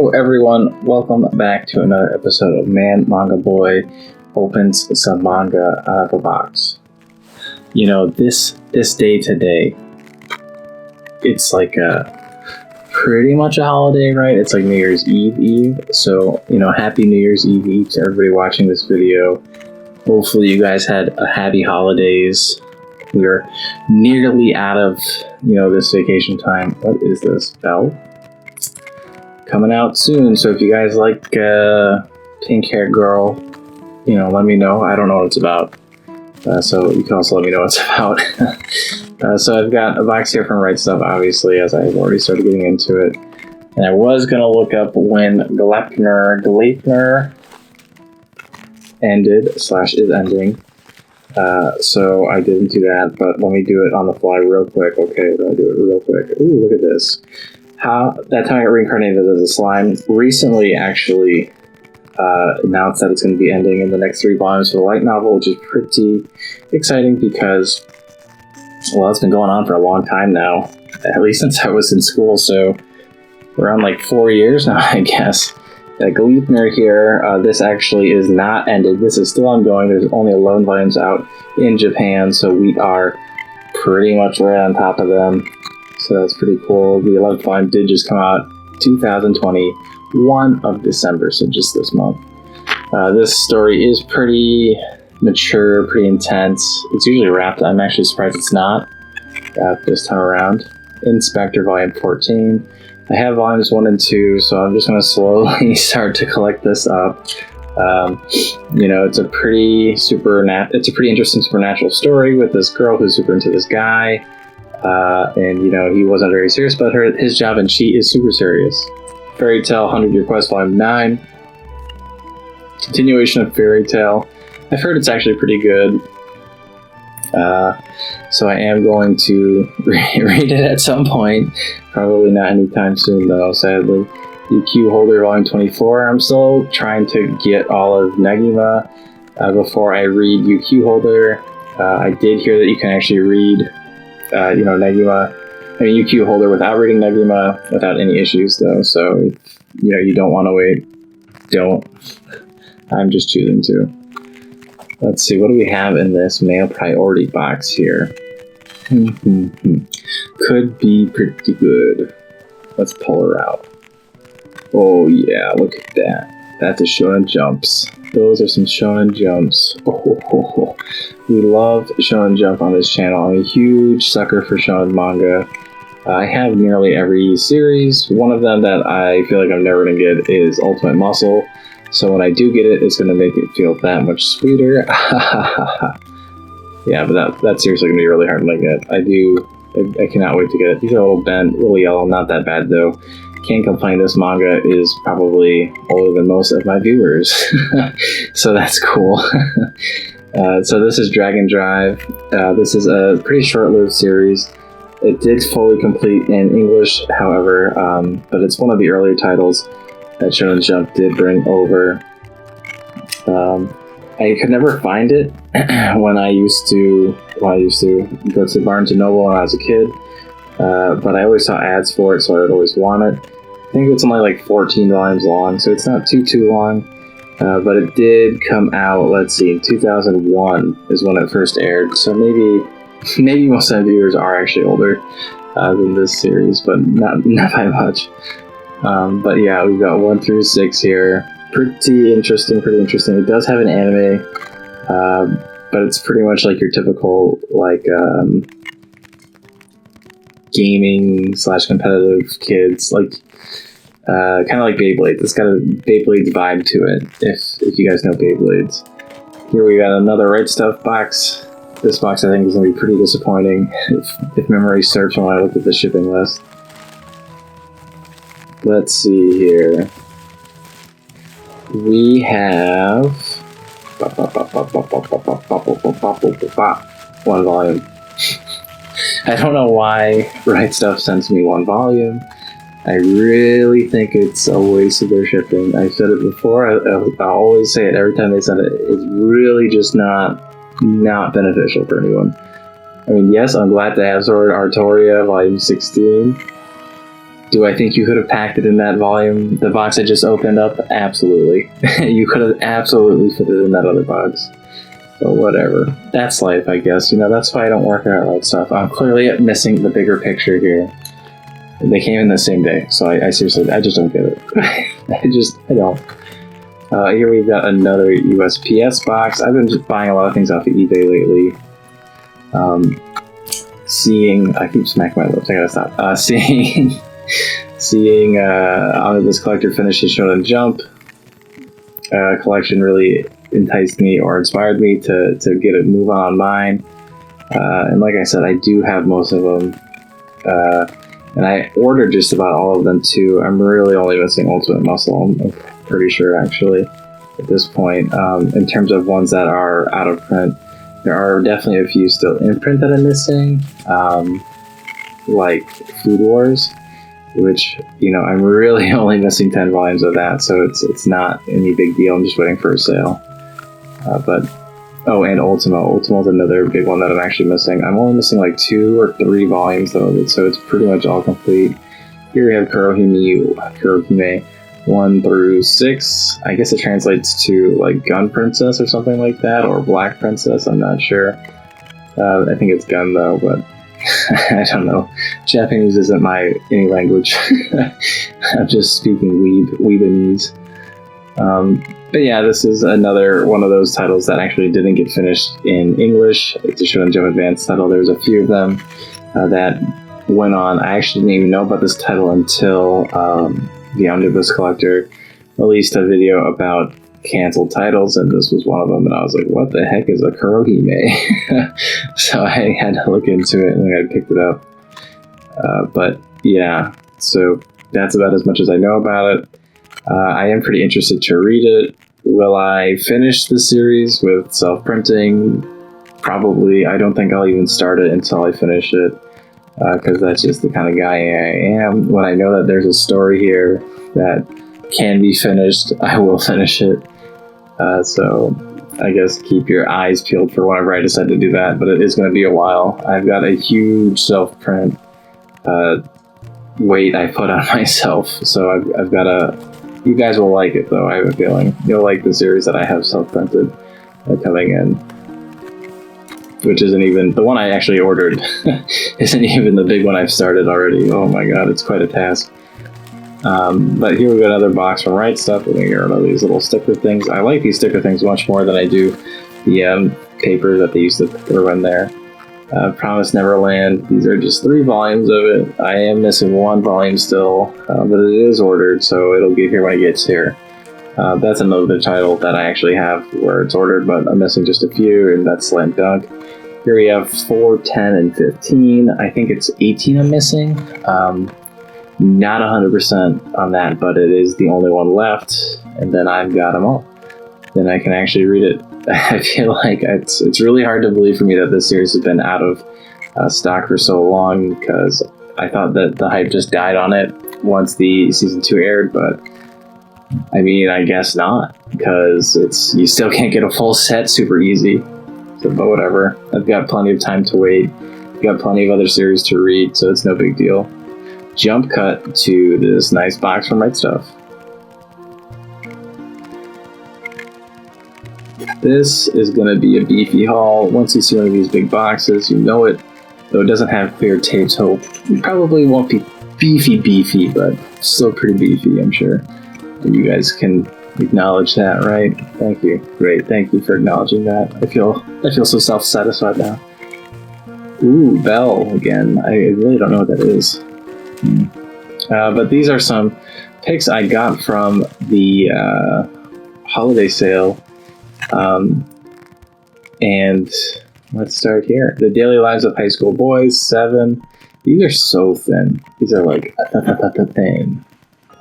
Hello everyone, welcome back to another episode of Manga Boy opens some manga out of a box. You know, this day today, it's like pretty much a holiday, right? It's like New Year's Eve. So, you know, happy New Year's Eve to everybody watching this video. Hopefully you guys had a happy holidays. We're nearly out of, this vacation time. What is this? Bell? Coming out soon, so if you guys like Pink Hair Girl, let me know. I don't know what it's about, so you can also let me know what it's about. So I've got a box here from Rightstuf, obviously, as I've already started getting into it. And I was going to look up when Gleipnir ended, / is ending. So I didn't do that, but let me do it on the fly real quick. Okay, let me do it real quick. Ooh, look at this. How that time I got reincarnated as a slime recently actually announced that it's going to be ending in the next 3 volumes of the light novel, which is pretty exciting because, well, it's been going on for a long time now, at least since I was in school, so around like 4 years now, I guess. Gleipnir here, this actually is not ended. This is still ongoing. There's only 11 volumes out in Japan, so we are pretty much right on top of them. So that's pretty cool. The 11th volume did just come out 2021 of December, so just this month. This story is pretty mature, pretty intense. It's usually wrapped. I'm actually surprised it's not this time around. Inspector volume 14. I have volumes 1 and 2, so I'm just going to slowly start to collect this up. It's a pretty interesting supernatural story with this girl who's super into this guy. And he wasn't very serious about his job, and she is super serious. Fairy Tail 100-Year Quest Volume 9. Continuation of Fairy Tail. I've heard it's actually pretty good. So I am going to read it at some point. Probably not anytime soon, though, sadly. UQ Holder Volume 24. I'm still trying to get all of Negima before I read UQ Holder. I did hear that you can actually read UQ Holder without reading Negima without any issues, though. So if you don't want to wait, don't. I'm just choosing to. Let's see, what do we have in this male priority box here? Could be pretty good. Let's pull her out. Oh yeah, look at that. That's a Shonen Jumps. Those are some Shonen Jumps. Oh. We love Shonen Jump on this channel. I'm a huge sucker for Shonen manga. I have nearly every series. One of them that I feel like I'm never going to get is Ultimate Muscle. So when I do get it, it's going to make it feel that much sweeter. Yeah, but that's seriously going to be really hard to get. I cannot wait to get it. These are a little bent, a little yellow, not that bad though. Can't complain, this manga is probably older than most of my viewers. So that's cool. So this is Dragon Drive. This is a pretty short-lived series. It did fully complete in English, however, but it's one of the earlier titles that Shonen Jump did bring over. I could never find it when I used to go to Barnes & Noble when I was a kid, but I always saw ads for it, so I would always want it. I think it's only like 14 volumes long, so it's not too long, but it did come out, let's see, in 2001 is when it first aired, so maybe most of the viewers are actually older than this series, but not by much. But yeah, we've got 1 through 6 here. Pretty interesting. It does have an anime, but it's pretty much like your typical gaming / competitive kids, kind of like Beyblades. It's got a Beyblades vibe to it, if you guys know Beyblades. Here we got another Rightstuf box. This box I think is going to be pretty disappointing if memory serves when I look at the shipping list. Let's see here. We have 1 volume. I don't know why Rightstuf sends me 1 volume. I really think it's a waste of their shipping. I've said it before. I'll always say it every time they send it. It's really just not beneficial for anyone. I mean, yes, I'm glad to have Sword Artoria Volume 16. Do I think you could have packed it in that volume? The box I just opened up? Absolutely. You could have absolutely fit it in that other box. But whatever. That's life, I guess. That's why I don't work out right stuff. I'm clearly missing the bigger picture here. They came in the same day, so I seriously, I just don't get it. I don't. Here we've got another USPS box. I've been just buying a lot of things off of eBay lately. I keep smacking my lips, I gotta stop. Seeing Omnibus Collector finish his Shonen Jump collection really enticed me or inspired me to get a move on mine. And like I said, I do have most of them. And I ordered just about all of them too. I'm really only missing Ultimate Muscle, I'm pretty sure actually, at this point. In terms of ones that are out of print, there are definitely a few still in print that I'm missing, like Food Wars, which, I'm really only missing 10 volumes of that, so it's not any big deal. I'm just waiting for a sale. And Ultimo. Ultimo's another big one that I'm actually missing. I'm only missing like 2 or 3 volumes of it, so it's pretty much all complete. Here we have Kurohime 1 through 6. I guess it translates to like Gun Princess or something like that, or Black Princess, I'm not sure. I think it's Gun though, but I don't know. Japanese isn't my any language. I'm just speaking Weebanese. But yeah, this is another one of those titles that actually didn't get finished in English. It's a Shonen Jump Advance title. There's a few of them that went on. I actually didn't even know about this title until the Omnibus Collector released a video about canceled titles, and this was one of them, and I was like, what the heck is a Kurohime? So I had to look into it, and I picked it up. But yeah, so that's about as much as I know about it. I am pretty interested to read it. Will I finish the series with self-printing? Probably. I don't think I'll even start it until I finish it, because that's just the kind of guy I am. When I know that there's a story here that can be finished, I will finish it. So I guess keep your eyes peeled for whenever I decide to do that, but it is going to be a while. I've got a huge self-print weight I put on myself, so I've got a... You guys will like it, though, I have a feeling. You'll like the series that I have self-printed coming in. Which isn't even... The one I actually ordered isn't even the big one I've started already. Oh my god, it's quite a task. But here we've got another box from Rightstuf. We're going to get rid of these little sticker things. I like these sticker things much more than I do the paper that they used to throw in there. Promise Neverland. These are just 3 volumes of it. I am missing 1 volume still, but it is ordered, so it'll get here when it gets here. That's another title that I actually have where it's ordered, but I'm missing just a few, and that's Slam Dunk. Here we have 4, 10, and 15. I think it's 18 I'm missing. Not 100% on that, but it is the only one left, and then I've got them all. Then I can actually read it. I feel like it's really hard to believe for me that this series has been out of stock for so long, because I thought that the hype just died on it once the season 2 aired, but I mean, I guess not, because you still can't get a full set super easy. So, but whatever. I've got plenty of time to wait. I've got plenty of other series to read, so it's no big deal. Jump cut to this nice box from Rightstuf. This is going to be a beefy haul. Once you see one of these big boxes, you know it. Though it doesn't have clear tape, so it probably won't be beefy, but still pretty beefy, I'm sure. And you guys can acknowledge that, right? Thank you. Great, thank you for acknowledging that. I feel so self-satisfied now. Ooh, Bell again. I really don't know what that is. But these are some picks I got from the holiday sale. And let's start here. The Daily Lives of High School Boys, 7. These are so thin. These are like thin.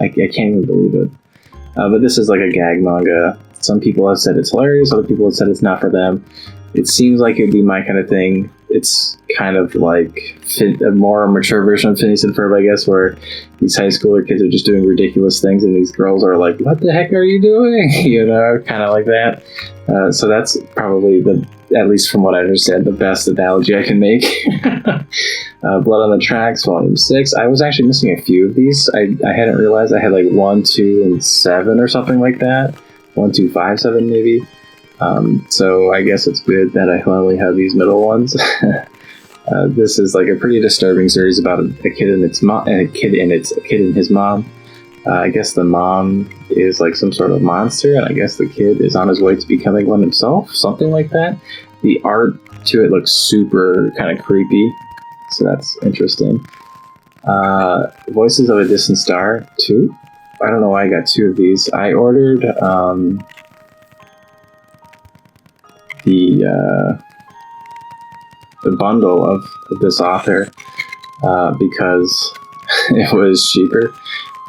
I can't even believe it. But this is like a gag manga Some people have said it's hilarious, other people have said it's not for them. It seems like it'd be my kind of thing. It's kind of like a more mature version of Phineas and Ferb, I guess, where these high schooler kids are just doing ridiculous things and these girls are like, what the heck are you doing? Kind of like that. So that's probably at least from what I understand, the best analogy I can make. Blood on the Tracks, Volume 6. I was actually missing a few of these. I hadn't realized I had like 1, 2, and 7 or something like that. 1, 2, 5, 7 maybe. So I guess it's good that I only have these middle ones. This is like a pretty disturbing series about a kid and its mom, and a kid and his mom. I guess the mom is like some sort of monster, and I guess the kid is on his way to becoming one himself, something like that. The art to it looks super kind of creepy, so that's interesting. Voices of a Distant Star 2. I don't know why I got 2 of these. I ordered the bundle of this author because it was cheaper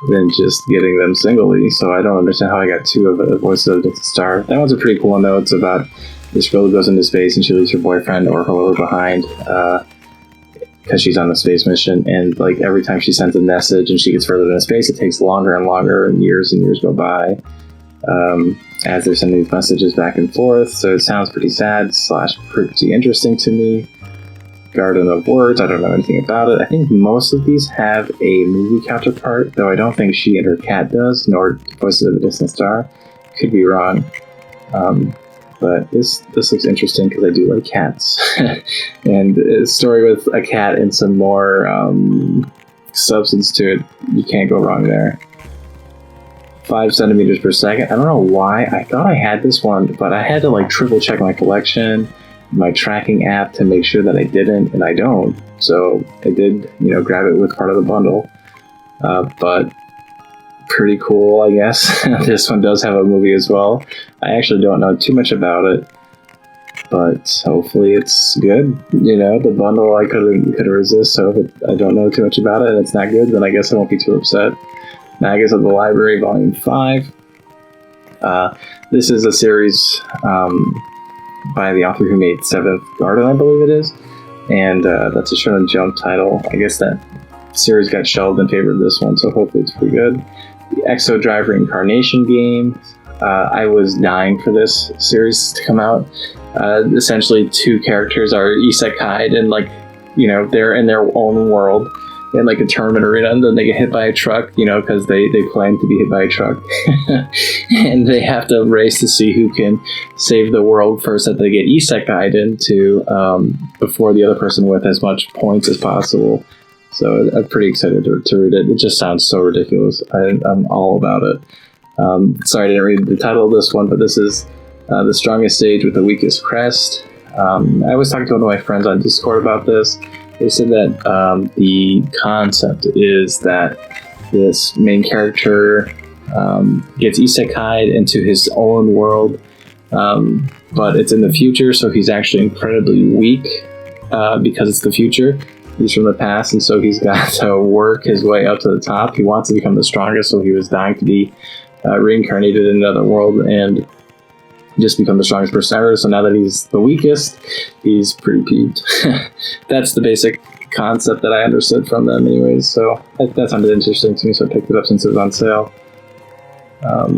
than just getting them singly, so I don't understand how I got 2 of the Voices of a Distant Star. That one's a pretty cool one, though. It's about this girl who goes into space and she leaves her boyfriend or her lover behind because she's on a space mission, and like every time she sends a message and she gets further into space, it takes longer and longer, and years go by as they're sending these messages back and forth. So it sounds pretty sad / pretty interesting to me. Garden of Words, I don't know anything about it. I think most of these have a movie counterpart, though I don't think She and Her Cat does, nor Voices of a Distant Star. Could be wrong. But this looks interesting because I do like cats. And a story with a cat and some more substance to it, you can't go wrong there. 5 centimeters per second. I don't know why. I thought I had this one, but I had to like triple check my collection, my tracking app, to make sure that I didn't, and I don't. So I did, grab it with part of the bundle. But pretty cool, I guess. This one does have a movie as well. I actually don't know too much about it, but hopefully it's good. The bundle I couldn't resist, so if I don't know too much about it and it's not good, then I guess I won't be too upset. Magas of the Library, Volume 5. This is a series by the author who made Seventh Garden, I believe it is, and that's a Shonen Jump title. I guess that series got shelved in favor of this one, so hopefully it's pretty good. The Exo Drive Reincarnation game. I was dying for this series to come out. Essentially, 2 characters are isekai'd and they're in their own world in like a tournament arena, and then they get hit by a truck, because they claim to be hit by a truck. And they have to race to see who can save the world first that they get isekai'd into before the other person with as much points as possible. So I'm pretty excited to read it. It just sounds so ridiculous. I'm all about it. Sorry I didn't read the title of this one, but this is The Strongest Sage with the Weakest Crest. I was talking to one of my friends on Discord about this. They said that the concept is that this main character gets isekai'd into his own world, but it's in the future, so he's actually incredibly weak because it's the future. He's from the past, and so he's got to work his way up to the top. He wants to become the strongest, so he was dying to be reincarnated in another world and just become the strongest person ever. So now that he's the weakest, he's pretty peeved. That's the basic concept that I understood from them anyways, so that sounded interesting to me, so I picked it up since it was on sale.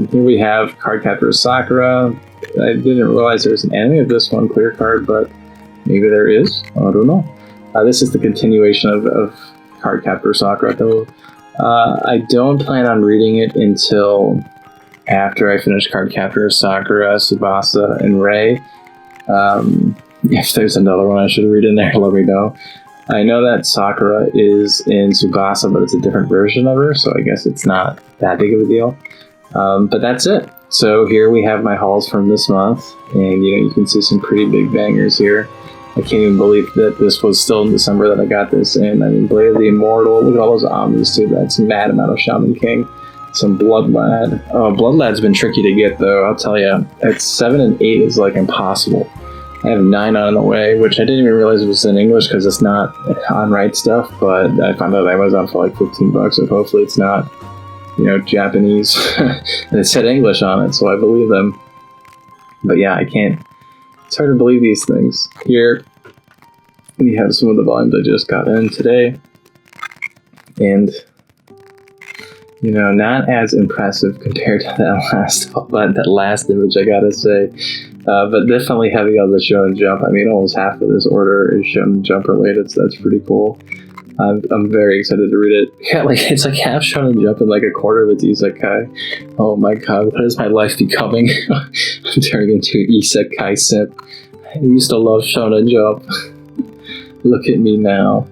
Here we have Cardcaptor Sakura. I didn't realize there was an anime of this one, Clear Card, but maybe there is. I don't know. This is the continuation of Cardcaptor Sakura, though. I don't plan on reading it until after I finish Cardcaptor Sakura, Tsubasa, and Rei. If there's another one I should read in there, let me know. I know that Sakura is in Tsubasa, but it's a different version of her, so I guess it's not that big of a deal. But that's it. So here we have my hauls from this month, and you can see some pretty big bangers here. I can't even believe that this was still in December that I got this in. I mean, Blade of the Immortal, look at all those omnis too. That's a mad amount of Shaman King. Some Blood Lad. Oh, Blood Lad's been tricky to get, though, I'll tell you. At 7 and 8 is like impossible. I have 9 on the way, which I didn't even realize it was in English because it's not on Rightstuf, but I found out on Amazon for like $15, so hopefully it's not, Japanese. And it said English on it, so I believe them. But yeah, I can't. It's hard to believe these things. Here, we have some of the volumes I just got in today. And, you know, not as impressive compared to that last image, I gotta say. But definitely heavy on the Shonen Jump. I mean, almost half of this order is Shonen Jump related, so that's pretty cool. I'm very excited to read it. Yeah, like it's like half Shonen Jump and like a quarter of it's isekai. Oh my god, what is my life becoming? I'm turning into an isekai simp. I used to love Shonen Jump. Look at me now.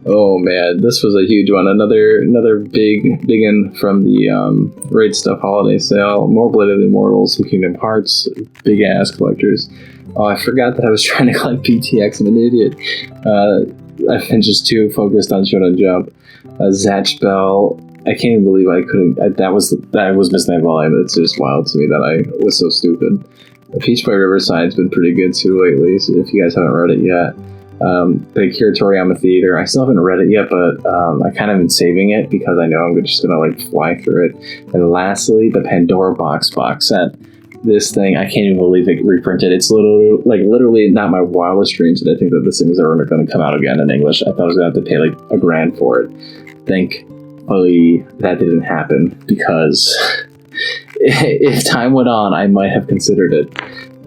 Oh man, this was a huge one. Another big one from the Rightstuf Holiday sale. More Blade of the Immortals, some Kingdom Hearts, big ass collectors. Oh, I forgot that I was trying to collect PTX. I'm an idiot. I've been just too focused on Shonen Jump. Zatch Bell. I can't even believe I couldn't. I was missing that volume. It's just wild to me that I was so stupid. Peach Boy Riverside's been pretty good too lately. So if you guys haven't read it yet. The Akira Toriyama Theater, I still haven't read it yet, but I kind of been saving it because I know I'm just gonna like fly through it. And lastly, the Pandora box set. This thing, I can't even believe it reprinted. It's literally not my wildest dreams that I think that this thing is ever going to come out again in English. I thought I was going to have to pay like $1,000 for it. Thankfully, that didn't happen because if time went on, I might have considered it.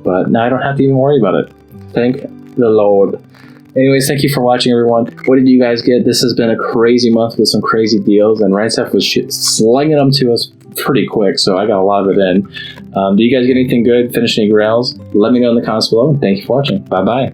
But now I don't have to even worry about it. Thank the Lord. Anyways, thank you for watching, everyone. What did you guys get? This has been a crazy month with some crazy deals, and Rightstuf was slinging them to us pretty quick, so I got a lot of it in. Do you guys get anything good? Finish any grails? Let me know in the comments below, and thank you for watching. Bye-bye.